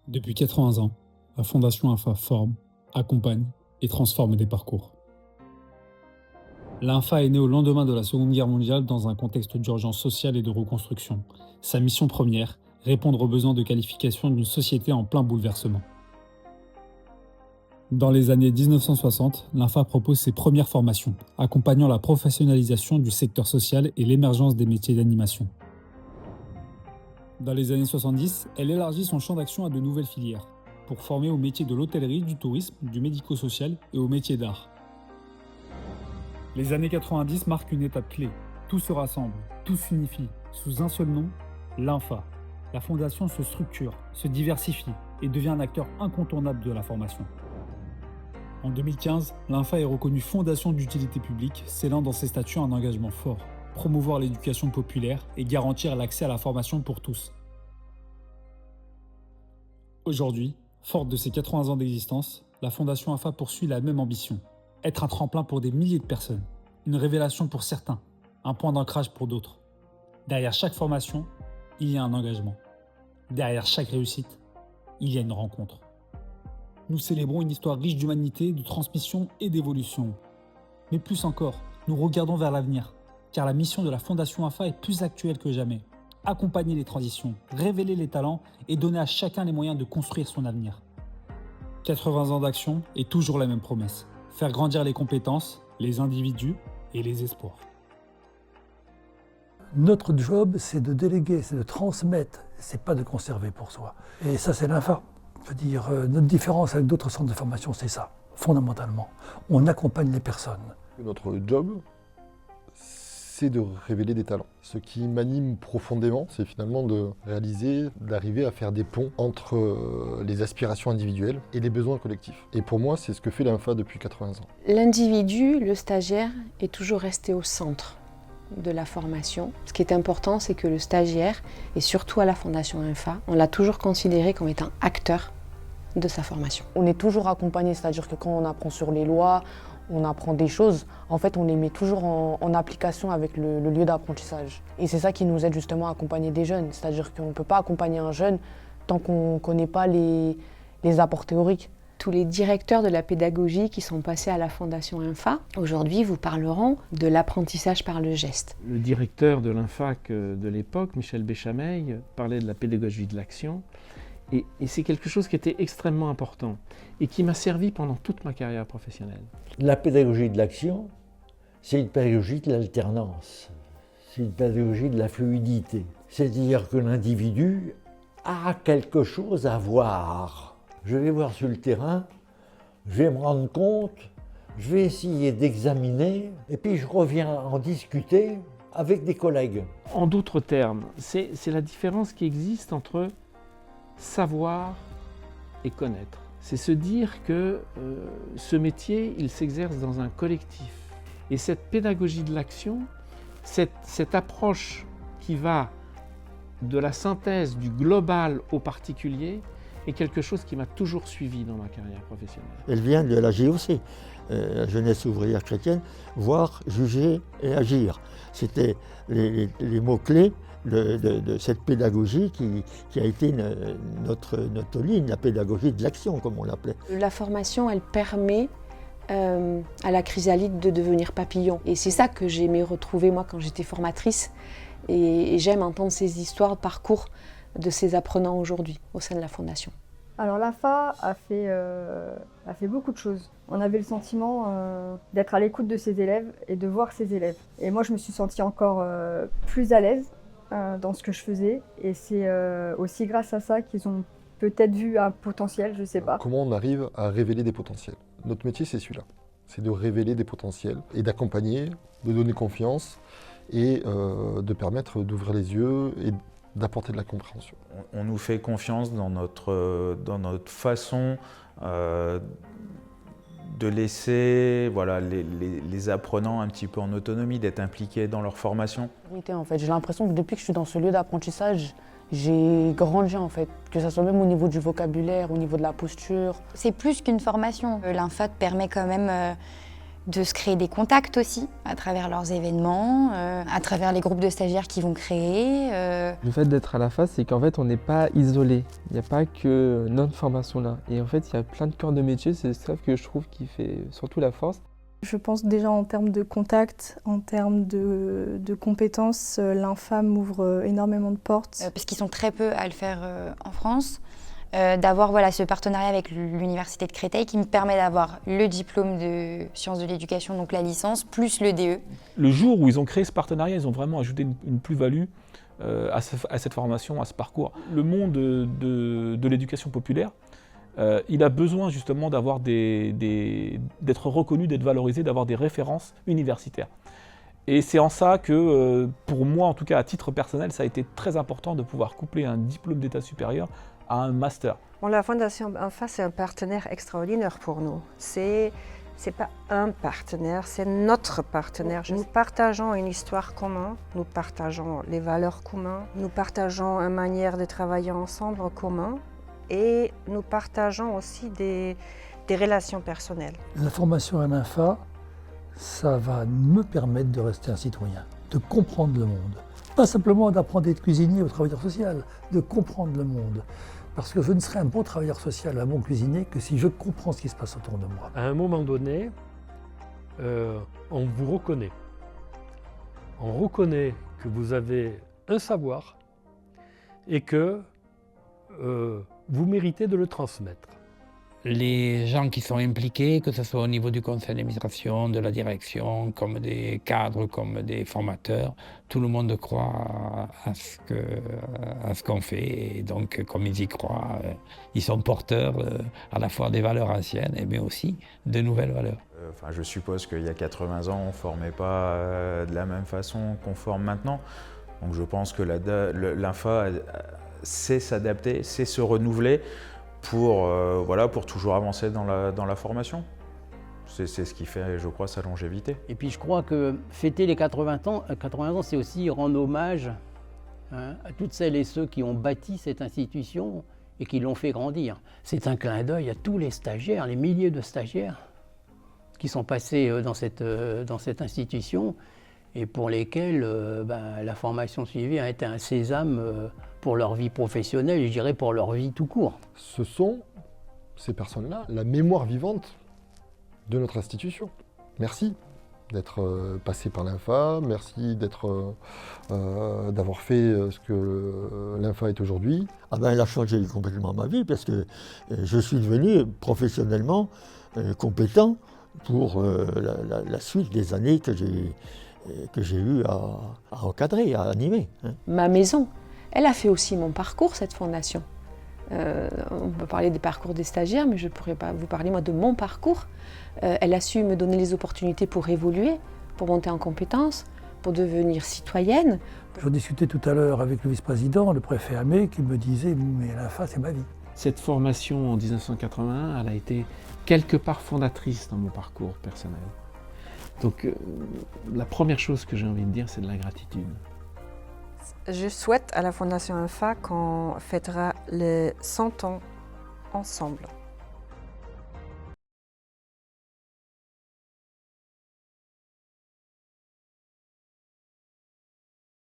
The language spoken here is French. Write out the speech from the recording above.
Depuis 80 ans, la Fondation INFA forme, accompagne et transforme des parcours. L'INFA est née au lendemain de la Seconde Guerre mondiale dans un contexte d'urgence sociale et de reconstruction. Sa mission première, répondre aux besoins de qualification d'une société en plein bouleversement. Dans les années 1960, l'INFA propose ses premières formations, accompagnant la professionnalisation du secteur social et l'émergence des métiers d'animation. Dans les années 70, elle élargit son champ d'action à de nouvelles filières, pour former aux métiers de l'hôtellerie, du tourisme, du médico-social et aux métiers d'art. Les années 90 marquent une étape clé. Tout se rassemble, tout s'unifie, sous un seul nom, l'INFA. La fondation se structure, se diversifie et devient un acteur incontournable de la formation. En 2015, l'INFA est reconnue fondation d'utilité publique, scellant dans ses statuts un engagement fort, promouvoir l'éducation populaire et garantir l'accès à la formation pour tous. Aujourd'hui, forte de ses 80 ans d'existence, la Fondation INFA poursuit la même ambition. Être un tremplin pour des milliers de personnes, une révélation pour certains, un point d'ancrage pour d'autres. Derrière chaque formation, il y a un engagement. Derrière chaque réussite, il y a une rencontre. Nous célébrons une histoire riche d'humanité, de transmission et d'évolution. Mais plus encore, nous regardons vers l'avenir, car la mission de la Fondation INFA est plus actuelle que jamais. Accompagner les transitions, révéler les talents et donner à chacun les moyens de construire son avenir. 80 ans d'action et toujours la même promesse. Faire grandir les compétences, les individus et les espoirs. Notre job, c'est de déléguer, c'est de transmettre, c'est pas de conserver pour soi. Et ça, c'est l'INFA. Je veux dire, notre différence avec d'autres centres de formation, c'est ça, fondamentalement. On accompagne les personnes. Notre job, c'est de révéler des talents. Ce qui m'anime profondément, c'est finalement de réaliser, d'arriver à faire des ponts entre les aspirations individuelles et les besoins collectifs. Et pour moi, c'est ce que fait l'INFA depuis 80 ans. L'individu, le stagiaire, est toujours resté au centre de la formation. Ce qui est important, c'est que le stagiaire, et surtout à la Fondation INFA, on l'a toujours considéré comme étant acteur de sa formation. On est toujours accompagné, c'est-à-dire que quand on apprend sur les lois, on apprend des choses, en fait on les met toujours en application avec le lieu d'apprentissage. Et c'est ça qui nous aide justement à accompagner des jeunes, c'est-à-dire qu'on ne peut pas accompagner un jeune tant qu'on ne connaît pas les apports théoriques. Tous les directeurs de la pédagogie qui sont passés à la Fondation INFA, aujourd'hui vous parleront de l'apprentissage par le geste. Le directeur de l'INFAC de l'époque, Michel Béchameil, parlait de la pédagogie de l'action. Et c'est quelque chose qui était extrêmement important et qui m'a servi pendant toute ma carrière professionnelle. La pédagogie de l'action, c'est une pédagogie de l'alternance, c'est une pédagogie de la fluidité. C'est-à-dire que l'individu a quelque chose à voir. Je vais voir sur le terrain, je vais me rendre compte, je vais essayer d'examiner et puis je reviens en discuter avec des collègues. En d'autres termes, c'est la différence qui existe entre savoir et connaître. C'est se dire que ce métier, il s'exerce dans un collectif. Et cette pédagogie de l'action, cette approche qui va de la synthèse du global au particulier, est quelque chose qui m'a toujours suivi dans ma carrière professionnelle. Elle vient de la JOC, la Jeunesse ouvrière chrétienne, voir, juger et agir. C'était les mots-clés de cette pédagogie qui a été notre ligne, la pédagogie de l'action, comme on l'appelait. La formation, elle permet à la chrysalide de devenir papillon. Et c'est ça que j'aimais retrouver moi quand j'étais formatrice. Et j'aime entendre ces histoires de parcours de ces apprenants aujourd'hui au sein de la Fondation. Alors l'INFA a fait beaucoup de choses. On avait le sentiment d'être à l'écoute de ses élèves et de voir ses élèves. Et moi je me suis sentie encore plus à l'aise dans ce que je faisais. Et c'est aussi grâce à ça qu'ils ont peut-être vu un potentiel, je ne sais pas. Comment on arrive à révéler des potentiels? Notre métier, c'est celui-là. C'est de révéler des potentiels et d'accompagner, de donner confiance et de permettre d'ouvrir les yeux et d'apporter de la compréhension. On nous fait confiance dans notre façon de laisser les apprenants un petit peu en autonomie, d'être impliqués dans leur formation. En fait, j'ai l'impression que depuis que je suis dans ce lieu d'apprentissage, j'ai grandi en fait, que ce soit même au niveau du vocabulaire, au niveau de la posture. C'est plus qu'une formation. L'INFA te permet quand même de se créer des contacts aussi à travers leurs événements, à travers les groupes de stagiaires qu'ils vont créer. Le fait d'être à l'AFA, c'est qu'en fait on n'est pas isolé. Il n'y a pas que notre formation là. Et en fait il y a plein de cœurs de métier, c'est ça que je trouve qui fait surtout la force. Je pense déjà en termes de contacts, en termes de compétences, l'INFA m'ouvre énormément de portes. Parce qu'ils sont très peu à le faire en France. D'avoir voilà, ce partenariat avec l'Université de Créteil qui me permet d'avoir le diplôme de sciences de l'éducation, donc la licence, plus le DE. Le jour où ils ont créé ce partenariat, ils ont vraiment ajouté une plus-value à cette formation, à ce parcours. Le monde de l'éducation populaire, il a besoin justement d'être reconnu, d'être valorisé, d'avoir des références universitaires. Et c'est en ça que, pour moi, en tout cas à titre personnel, ça a été très important de pouvoir coupler un diplôme d'état supérieur à un master. Bon, la Fondation INFA, c'est un partenaire extraordinaire pour nous. C'est pas un partenaire, c'est notre partenaire. Nous partageons une histoire commune, nous partageons les valeurs communes, nous partageons une manière de travailler ensemble commune et nous partageons aussi des relations personnelles. La formation à l'INFA, ça va me permettre de rester un citoyen, de comprendre le monde. Pas simplement d'apprendre à être cuisinier ou travailleur social, de comprendre le monde. Parce que je ne serai un bon travailleur social, un bon cuisinier, que si je comprends ce qui se passe autour de moi. À un moment donné, on vous reconnaît. On reconnaît que vous avez un savoir et que vous méritez de le transmettre. Les gens qui sont impliqués, que ce soit au niveau du conseil d'administration, de la direction, comme des cadres, comme des formateurs, tout le monde croit à ce qu'on fait. Et donc, comme ils y croient, ils sont porteurs à la fois des valeurs anciennes, mais aussi de nouvelles valeurs. Je suppose qu'il y a 80 ans, on ne formait pas de la même façon qu'on forme maintenant. Donc je pense que l'INFA sait s'adapter, sait se renouveler, pour toujours avancer dans la formation. C'est ce qui fait, je crois, sa longévité. Et puis je crois que fêter les 80 ans, c'est aussi rendre hommage à toutes celles et ceux qui ont bâti cette institution et qui l'ont fait grandir. C'est un clin d'œil à tous les stagiaires, les milliers de stagiaires qui sont passés dans cette institution et pour lesquels la formation suivie a été un sésame pour leur vie professionnelle et je dirais pour leur vie tout court. Ce sont, ces personnes-là, la mémoire vivante de notre institution. Merci d'être passé par l'INFA, merci d'avoir fait ce que l'INFA est aujourd'hui. Elle a changé complètement ma vie parce que je suis devenu professionnellement compétent pour la suite des années que j'ai eu à encadrer, à animer. Ma maison, elle a fait aussi mon parcours, cette fondation. On peut parler des parcours des stagiaires, mais je ne pourrais pas vous parler moi de mon parcours. Elle a su me donner les opportunités pour évoluer, pour monter en compétences, pour devenir citoyenne. Je discutais tout à l'heure avec le vice-président, le préfet Hamé, qui me disait « mais l'INFA, c'est ma vie ». Cette formation en 1981, elle a été quelque part fondatrice dans mon parcours personnel. Donc la première chose que j'ai envie de dire, c'est de la gratitude. Je souhaite à la Fondation INFA qu'on fêtera les 100 ans ensemble.